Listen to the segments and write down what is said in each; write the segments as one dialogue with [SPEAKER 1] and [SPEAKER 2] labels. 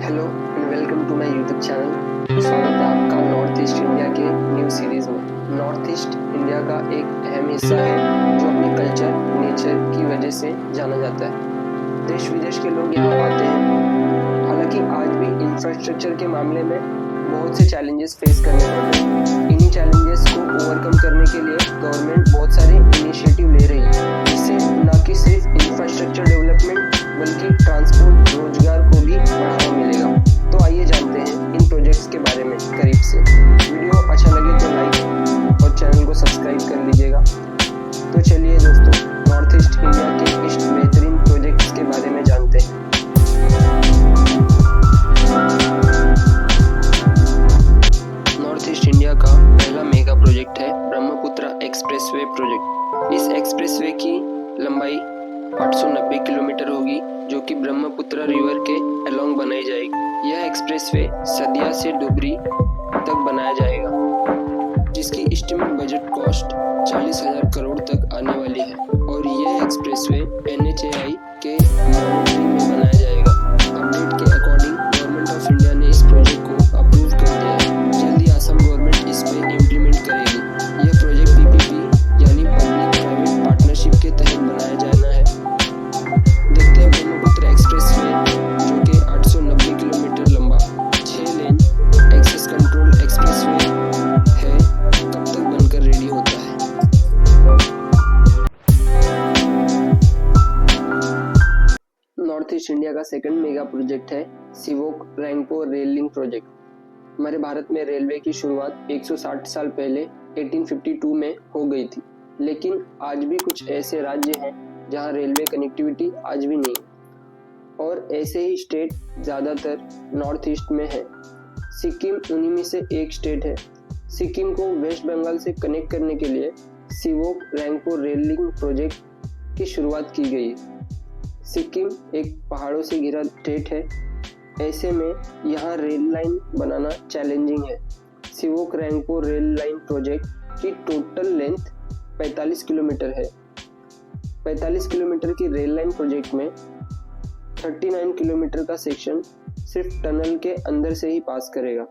[SPEAKER 1] Hello and welcome to my YouTube channel. स्वागत है आपका नॉर्थ ईस्ट इंडिया के न्यू सीरीज में। नॉर्थ ईस्ट इंडिया का एक अहम हिस्सा है जो अपने कल्चर नेचर की वजह से जाना जाता है। देश विदेश के लोग यहाँ आते हैं। हालांकि आज भी इंफ्रास्ट्रक्चर के मामले में बहुत से चैलेंजेस फेस करने पड़ रहे हैं। इन्हीं चैलेंजेस को ओवरकम करने के लिए गवर्नमेंट बहुत सारे इनिशिएटिव ले रही है। इससे न कि सिर्फ इंफ्रास्ट्रक्चर डेवलपमेंट बल्कि ट्रांसपोर्ट रोजगार को भी बढ़ावा मिलेगा। तो आइए जानते हैं इन प्रोजेक्ट्स के बारे में करीब से। वीडियो अच्छा लगे तो लाइक और चैनल को सब्सक्राइब कर लीजिएगा। तो चलिए दोस्तों, नॉर्थ ईस्ट इंडिया के इस बेहतरीन प्रोजेक्ट्स के बारे में जानते हैं। नॉर्थ ईस्ट इंडिया का पहला मेगा प्रोजेक्ट है ब्रह्मपुत्र एक्सप्रेसवे प्रोजेक्ट। इस एक्सप्रेसवे की लंबाई 890 किलोमीटर होगी जो कि ब्रह्मपुत्र रिवर के अलोंग बनाई जाएगी। यह एक्सप्रेसवे सदिया से डुबरी तक बनाया जाएगा जिसकी एस्टिमेट बजट कॉस्ट 40,000 करोड़ तक आने वाली है और यह एक्सप्रेसवे NHAI के मॉनिटरिंग में बनाया जाएगा। अपडेट के अकॉर्डिंग गवर्नमेंट ऑफ इंडिया ने इस प्रोजेक्ट को अप्रूव कर दिया है। जल्दी असम गवर्नमेंट इस पे इम्प्लीमेंट करेगी। यह प्रोजेक्ट PPP यानी पब्लिक प्राइवेट पार्टनरशिप के तहत बनाया जाना है। देखते हैं ब्रह्मपुत्र एक्सप्रेसवे जो कि 890 किलोमीटर लंबा 6 लेन एक्सेस कंट्रोल एक्सप्रेसवे है, कब तक बनकर रेडी होता है। नॉर्थ ईस्ट इंडिया का सेकंड मेगा प्रोजेक्ट है Sevoke Rangpo rail link project. हमारे भारत में रेलवे की शुरुआत 160 साल पहले 1852 में हो गई थी, लेकिन आज भी कुछ ऐसे राज्य हैं जहां रेलवे कनेक्टिविटी आज भी नहीं और ऐसे ही स्टेट ज़्यादातर नॉर्थ ईस्ट में है। सिक्किम उन्हीं में से एक स्टेट है। सिक्किम को वेस्ट बंगाल से कनेक्ट करने के लिए Sevoke Rangpo rail link project की शुरुआत की गई है। सिक्किम एक पहाड़ों से घिरा स्टेट है, ऐसे में यहाँ रेल लाइन बनाना चैलेंजिंग है। Sevoke Rangpo rail line project की टोटल लेंथ 45 किलोमीटर है। 45 किलोमीटर की रेल लाइन प्रोजेक्ट में 39 किलोमीटर का सेक्शन सिर्फ टनल के अंदर से ही पास करेगा।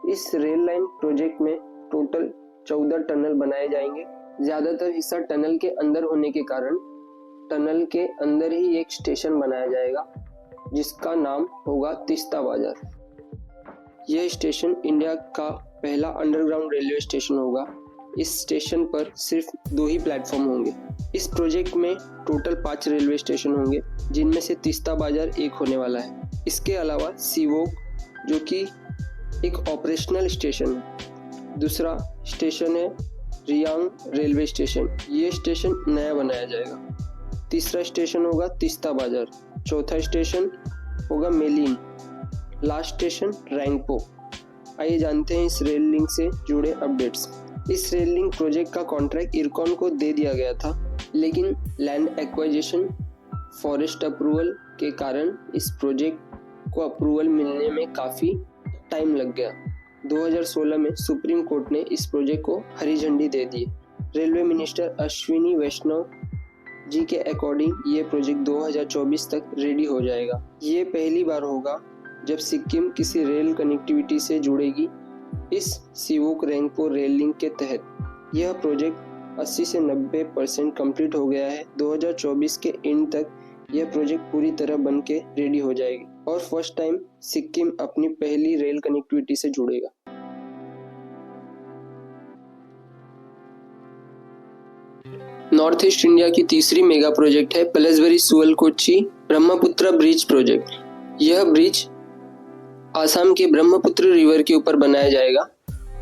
[SPEAKER 1] इस रेल लाइन प्रोजेक्ट में टोटल 14 टनल बनाए जाएंगे। ज़्यादातर हिस्सा टनल के अंदर होने के कारण टनल के अंदर ही एक स्टेशन बनाया जाएगा जिसका नाम होगा तीस्ता बाजार। यह स्टेशन इंडिया का पहला अंडरग्राउंड रेलवे स्टेशन होगा। इस स्टेशन पर सिर्फ 2 ही प्लेटफॉर्म होंगे। इस प्रोजेक्ट में टोटल 5 रेलवे स्टेशन होंगे जिनमें से तीस्ता बाजार एक होने वाला है। इसके अलावा सिवोक जो कि एक ऑपरेशनल स्टेशन है। दूसरा स्टेशन है रियांग रेलवे स्टेशन। ये स्टेशन नया बनाया जाएगा। तीसरा स्टेशन होगा तीस्ता बाजार। चौथा स्टेशन होगा मेलिन। Last station Rangpo. आइए जानते हैं इस रेल लिंक से जुड़े अपडेट्स। इस रेल लिंक प्रोजेक्ट का कॉन्ट्रैक्ट इरकॉन को दे दिया गया था, लेकिन लैंड एक्वाजिशन फॉरेस्ट अप्रूवल के कारण इस प्रोजेक्ट को अप्रूवल मिलने में काफ़ी टाइम लग गया। 2016 में सुप्रीम कोर्ट ने इस प्रोजेक्ट को हरी झंडी दे दी। रेलवे मिनिस्टर अश्विनी वैष्णव जी के अकॉर्डिंग ये प्रोजेक्ट 2024 तक रेडी हो जाएगा। ये पहली बार होगा जब सिक्किम किसी रेल कनेक्टिविटी से जुड़ेगी इस सिवोक रैंगपो रेल लिंक के तहत। यह प्रोजेक्ट 80 से 90% कंप्लीट हो गया है। 2024 के एंड तक यह प्रोजेक्ट पूरी तरह बन के रेडी हो जाएगी और फर्स्ट टाइम सिक्किम अपनी पहली रेल कनेक्टिविटी से जुड़ेगा। नॉर्थ ईस्ट इंडिया की तीसरी मेगा प्रोजेक्ट है पलसबरी सुअलकोची ब्रह्मपुत्र ब्रिज प्रोजेक्ट। यह ब्रिज आसाम के ब्रह्मपुत्र रिवर के ऊपर बनाया जाएगा।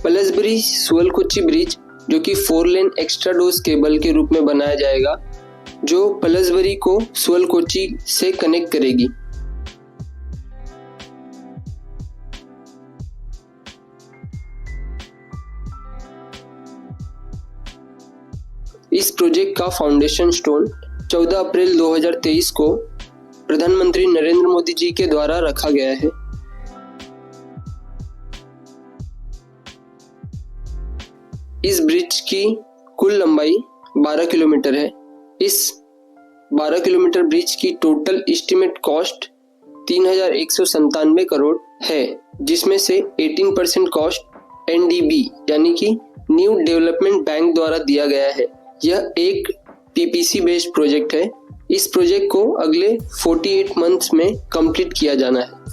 [SPEAKER 1] पलसबरी सुअलकोची ब्रिज जो कि 4 लेन एक्स्ट्रा डोज केबल के रूप में बनाया जाएगा जो पलसबरी को सुअलकोची से कनेक्ट करेगी। इस प्रोजेक्ट का फाउंडेशन स्टोन 14 अप्रैल 2023 को प्रधानमंत्री नरेंद्र मोदी जी के द्वारा रखा गया है। इस ब्रिज की कुल लंबाई 12 किलोमीटर है। इस 12 किलोमीटर ब्रिज की टोटल एस्टिमेट कॉस्ट 3,197 करोड़ है, जिसमें से 18% कॉस्ट एनडीबी यानी कि न्यू डेवलपमेंट बैंक द्वारा दिया गया है। यह एक पीपीसी बेस्ड प्रोजेक्ट है। इस प्रोजेक्ट को अगले 48 मंथ्स में कंप्लीट किया जाना है।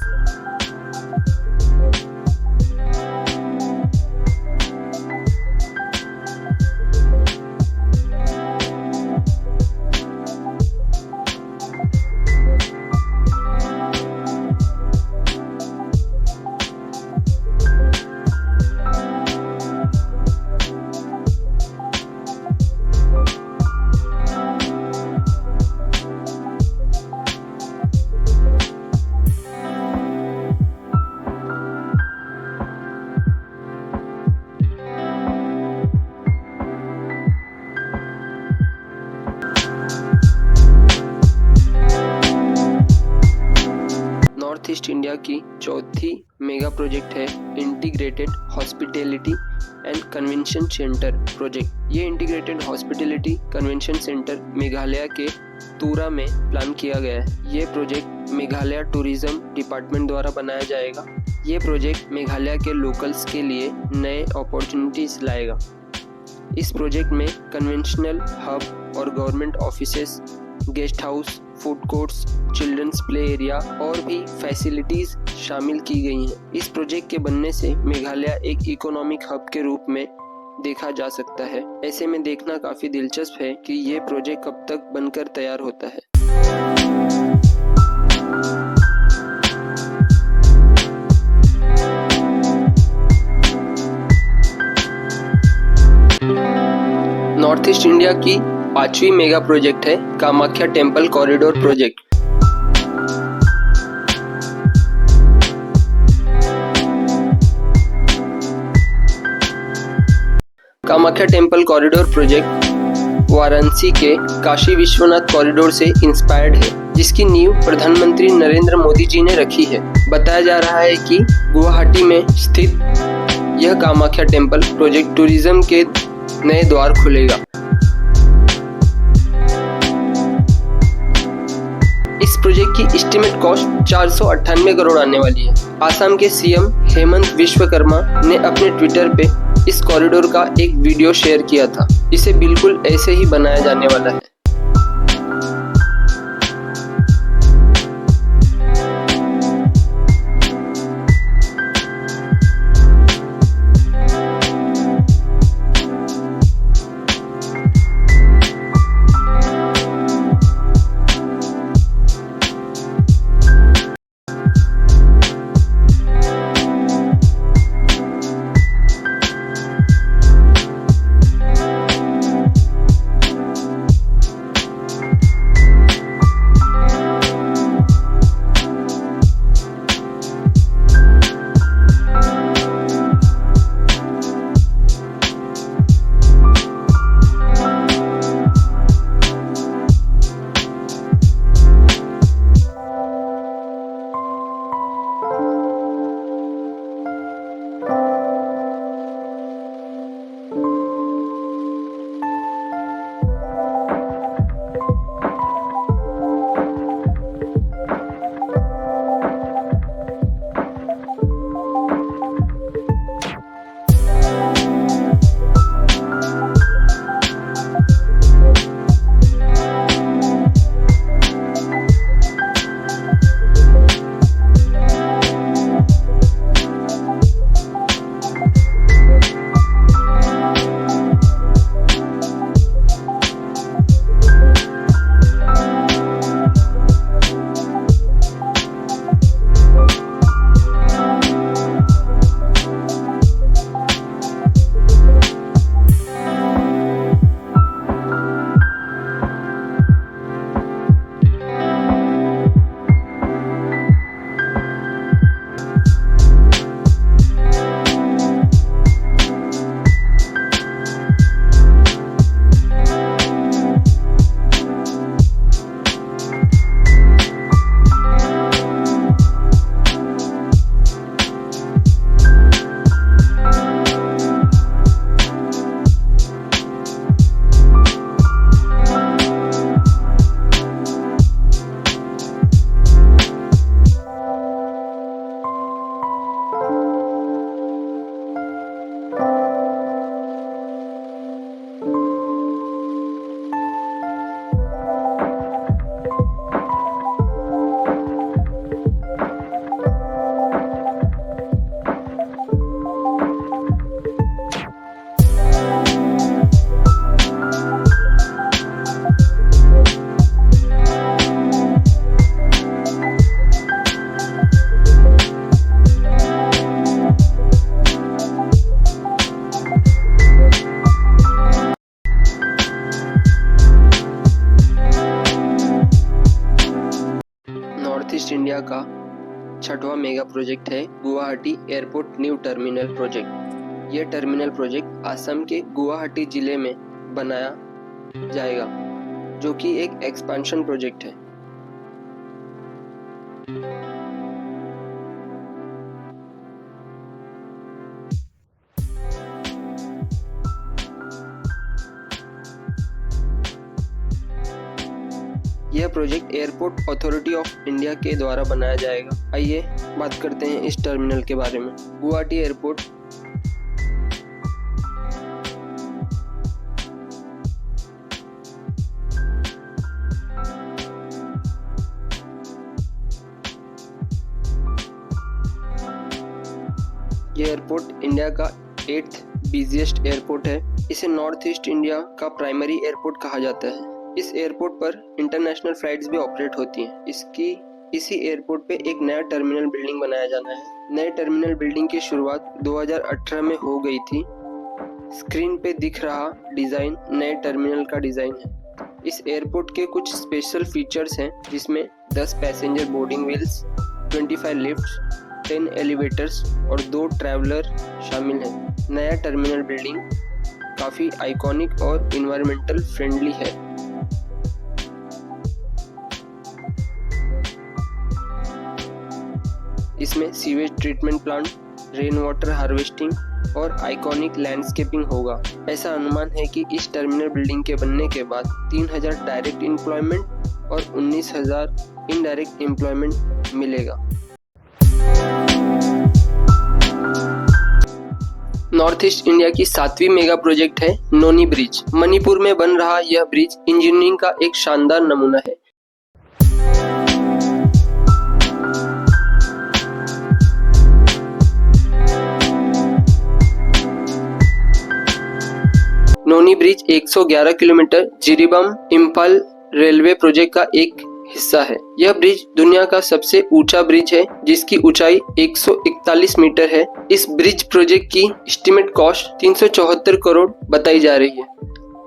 [SPEAKER 1] नॉर्थ ईस्ट इंडिया की चौथी मेगा प्रोजेक्ट है integrated hospitality and convention centre project. ये integrated hospitality convention centre Meghalaya के तूरा में प्लान किया गया है। ये प्रोजेक्ट मेघालय टूरिज्म डिपार्टमेंट द्वारा बनाया जाएगा। ये प्रोजेक्ट मेघालय के लोकल्स के लिए नए अपॉर्चुनिटीज लाएगा। इस प्रोजेक्ट में कन्वेंशनल हब और government offices, guest house, food courts, children's play area और भी फैसिलिटीज शामिल की गई हैं। इस प्रोजेक्ट के बनने से मेघालय एक इकोनॉमिक हब के रूप में देखा जा सकता है। ऐसे में देखना काफी दिलचस्प है कि ये प्रोजेक्ट कब तक बनकर तैयार होता है। नॉर्थ ईस्ट इंडिया की 5वीं मेगा प्रोजेक्ट है Kamakhya temple corridor project. Kamakhya temple corridor project Varanasi के काशी विश्वनाथ कॉरिडोर से इंस्पायर्ड है, जिसकी नींव प्रधानमंत्री नरेंद्र मोदी जी ने रखी है। बताया जा रहा है कि गुवाहाटी में स्थित यह कामाख्या टेम्पल प्रोजेक्ट टूरिज्म के नए द्वार खोलेगा। इस प्रोजेक्ट की एस्टिमेट कॉस्ट 498 करोड़ आने वाली है। आसाम के सीएम हेमंत विश्वकर्मा ने अपने ट्विटर पे इस कॉरिडोर का एक वीडियो शेयर किया था। इसे बिल्कुल ऐसे ही बनाया जाने वाला है। छठवां मेगा प्रोजेक्ट है Guwahati airport new terminal project. यह टर्मिनल प्रोजेक्ट असम के गुवाहाटी जिले में बनाया जाएगा, जो कि एक एक्सपेंशन प्रोजेक्ट है। यह project airport authority of India के द्वारा बनाया जाएगा। आइए बात करते हैं इस टर्मिनल के बारे में। गुवाहाटी एयरपोर्ट यह एयरपोर्ट इंडिया का 8th बिजिएस्ट एयरपोर्ट है। इसे नॉर्थ ईस्ट इंडिया का प्राइमरी एयरपोर्ट कहा जाता है। इस एयरपोर्ट पर इंटरनेशनल फ्लाइट्स भी ऑपरेट होती हैं। इसी एयरपोर्ट पे एक नया टर्मिनल बिल्डिंग बनाया जाना है। नए टर्मिनल बिल्डिंग की शुरुआत 2018 में हो गई थी। स्क्रीन पे दिख रहा डिज़ाइन नए टर्मिनल का डिज़ाइन है। इस एयरपोर्ट के कुछ स्पेशल फीचर्स हैं, जिसमें 10 passenger boarding wheels, 25 lifts, 10 elevators और 2 ट्रैवलर शामिल हैं। नया टर्मिनल बिल्डिंग काफ़ी आइकॉनिक और इन्वायरमेंटल फ्रेंडली है। इसमें sewage treatment plant, rain water harvesting और आइकॉनिक लैंडस्केपिंग होगा। ऐसा अनुमान है कि इस टर्मिनल बिल्डिंग के बनने के बाद 3000 डायरेक्ट एम्प्लॉयमेंट और 19,000 इनडायरेक्ट एम्प्लॉयमेंट मिलेगा। नॉर्थ ईस्ट इंडिया की 7वीं मेगा प्रोजेक्ट है नोनी ब्रिज। मणिपुर में बन रहा यह ब्रिज इंजीनियरिंग का एक शानदार नमूना है। Noney bridge 111 kilometre Jiribam Imphal railway project का एक हिस्सा है। यह ब्रिज दुनिया का सबसे ऊंचा ब्रिज है, जिसकी ऊंचाई 141 मीटर है। इस ब्रिज प्रोजेक्ट की एस्टिमेट कॉस्ट 374 करोड़ बताई जा रही है।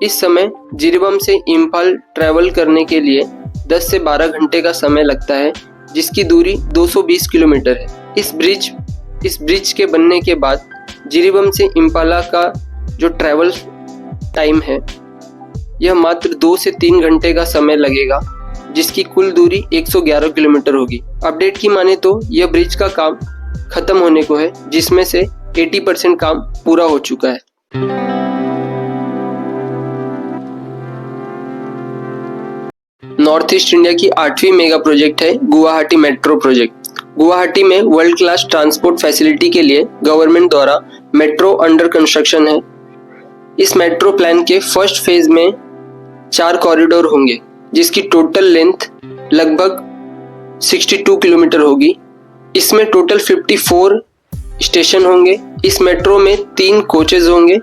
[SPEAKER 1] इस समय जिरीबाम से इम्फाल ट्रैवल करने के लिए 10 से 12 घंटे का समय लगता है, जिसकी दूरी 220 किलोमीटर है। इस ब्रिज के बनने के बाद जिरीबाम से इम्फाला का जो ट्रैवल टाइम है, यह मात्र 2 से 3 घंटे का समय लगेगा, जिसकी कुल दूरी 111 किलोमीटर होगी। अपडेट की माने तो यह ब्रिज का काम खत्म होने को है, जिसमें से 80% काम पूरा हो चुका है। नॉर्थ ईस्ट इंडिया की 8वीं मेगा प्रोजेक्ट है गुवाहाटी मेट्रो प्रोजेक्ट। गुवाहाटी में वर्ल्ड क्लास ट्रांसपोर्ट फैसिलिटी के लिए गवर्नमेंट द्वारा मेट्रो अंडर कंस्ट्रक्शन है। इस मेट्रो प्लान के फर्स्ट फेज में 4 कॉरिडोर होंगे, जिसकी टोटल लेंथ लगभग 62 किलोमीटर होगी। इसमें टोटल 54 स्टेशन होंगे। इस मेट्रो में 3 कोचेज होंगे।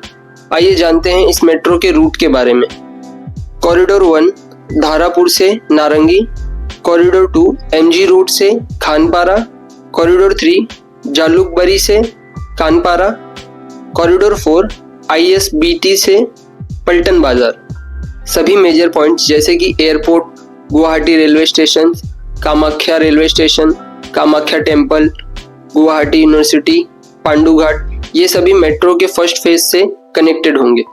[SPEAKER 1] आइए जानते हैं इस मेट्रो के रूट के बारे में। कॉरिडोर 1 धारापुर से नारंगी, कॉरिडोर 2 एमजी रूट से खानपारा, कॉरिडोर 3 जालुकबरी से कानपारा, कॉरिडोर 4 ISBT से पलटन बाजार। सभी मेजर पॉइंट्स जैसे कि airport, Guwahati railway station, Kamakhya railway station, Kamakhya temple, Guwahati university, Pandu Ghat, ये सभी मेट्रो के फर्स्ट फेज से कनेक्टेड होंगे।